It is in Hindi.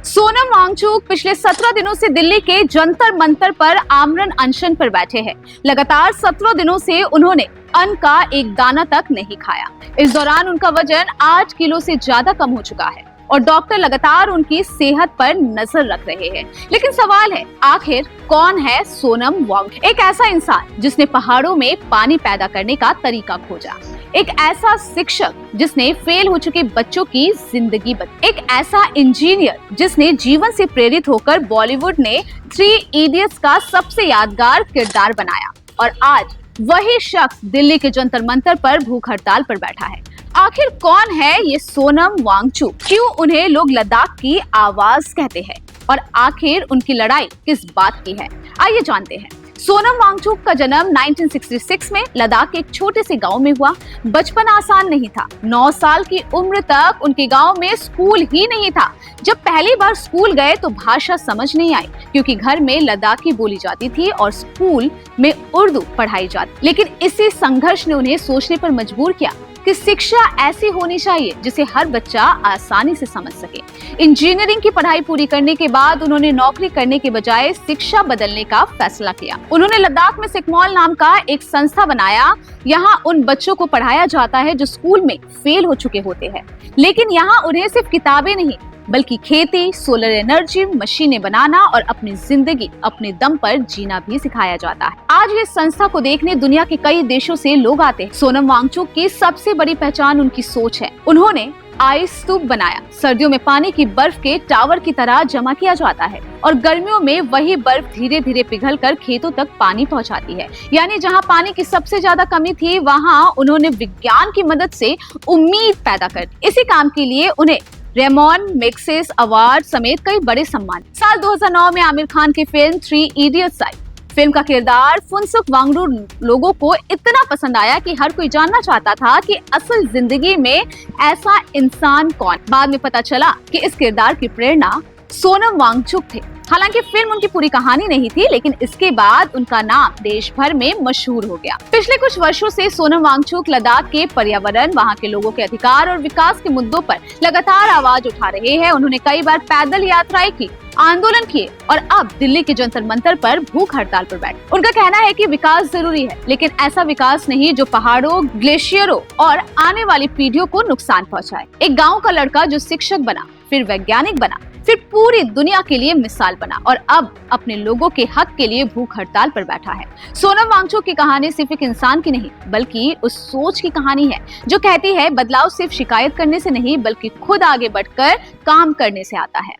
सोनम वांगचुक पिछले 17 दिनों से दिल्ली के जंतर मंतर पर आमरण अनशन पर बैठे हैं। लगातार 17 दिनों से उन्होंने अन्न का एक दाना तक नहीं खाया। इस दौरान उनका वजन 8 किलो से ज्यादा कम हो चुका है और डॉक्टर लगातार उनकी सेहत पर नजर रख रहे हैं। लेकिन सवाल है, आखिर कौन है सोनम वांगचुक? एक ऐसा इंसान जिसने पहाड़ों में पानी पैदा करने का तरीका खोजा, एक ऐसा शिक्षक जिसने फेल हो चुके बच्चों की जिंदगी बदली, एक ऐसा इंजीनियर जिसने जीवन से प्रेरित होकर बॉलीवुड ने 3 इडियट्स का सबसे यादगार किरदार बनाया, और आज वही शख्स दिल्ली के जंतर मंतर पर भूख हड़ताल पर बैठा है। आखिर कौन है ये सोनम वांगचुक? क्यों उन्हें लोग लद्दाख की आवाज कहते हैं और आखिर उनकी लड़ाई किस बात की है? आइए जानते हैं। सोनम वांगचुक का जन्म 1966 में लद्दाख के एक छोटे से गांव में हुआ। बचपन आसान नहीं था। 9 साल की उम्र तक उनके गांव में स्कूल ही नहीं था। जब पहली बार स्कूल गए तो भाषा समझ नहीं आई, क्योंकि घर में लद्दाखी बोली जाती थी और स्कूल में उर्दू पढ़ाई जाती। लेकिन इसी संघर्ष ने उन्हें सोचने पर मजबूर किया कि शिक्षा ऐसी होनी चाहिए जिसे हर बच्चा आसानी से समझ सके। इंजीनियरिंग की पढ़ाई पूरी करने के बाद उन्होंने नौकरी करने के बजाय शिक्षा बदलने का फैसला किया। उन्होंने लद्दाख में सिकमॉल नाम का एक संस्था बनाया। यहाँ उन बच्चों को पढ़ाया जाता है जो स्कूल में फेल हो चुके होते हैं, लेकिन यहाँ उन्हें सिर्फ किताबें नहीं बल्कि खेती, सोलर एनर्जी, मशीनें बनाना और अपनी जिंदगी अपने दम पर जीना भी सिखाया जाता है। आज ये संस्था को देखने दुनिया के कई देशों से लोग आते हैं। सोनम वांगचुक की सबसे बड़ी पहचान उनकी सोच है। उन्होंने आइस स्तूप बनाया। सर्दियों में पानी की बर्फ के टावर की तरह जमा किया जाता है और गर्मियों में वही बर्फ धीरे धीरे पिघलकर खेतों तक पानी पहुंचाती है। यानी जहां पानी की सबसे ज्यादा कमी थी, वहां उन्होंने विज्ञान की मदद से उम्मीद पैदा कर दी। इसी काम के लिए उन्हें रेमोन मैग्सेसे अवार्ड समेत कई बड़े सम्मान। साल 2009 में आमिर खान की फिल्म 3 इडियट्स आई। फिल्म का किरदार फुनसुक वांगचुक लोगों को इतना पसंद आया कि हर कोई जानना चाहता था कि असल जिंदगी में ऐसा इंसान कौन। बाद में पता चला कि इस किरदार की प्रेरणा सोनम वांगचुक थे। हालांकि फिल्म उनकी पूरी कहानी नहीं थी, लेकिन इसके बाद उनका नाम देश भर में मशहूर हो गया। पिछले कुछ वर्षों से सोनम वांगचुक लद्दाख के पर्यावरण, वहां के लोगों के अधिकार और विकास के मुद्दों पर लगातार आवाज उठा रहे हैं। उन्होंने कई बार पैदल यात्राएं की, आंदोलन किए और अब दिल्ली के जंतर मंतर पर भूख हड़ताल पर बैठे। उनका कहना है कि विकास जरूरी है, लेकिन ऐसा विकास नहीं जो पहाड़ों, ग्लेशियरों और आने वाली पीढ़ियों को नुकसान पहुंचाए। एक गाँव का लड़का जो शिक्षक बना, फिर वैज्ञानिक बना, फिर पूरी दुनिया के लिए मिसाल बना और अब अपने लोगों के हक के लिए भूख हड़ताल पर बैठा है। सोनम वांगचुक की कहानी सिर्फ एक इंसान की नहीं, बल्कि उस सोच की कहानी है जो कहती है बदलाव सिर्फ शिकायत करने से नहीं, बल्कि खुद आगे बढ़कर काम करने से आता है।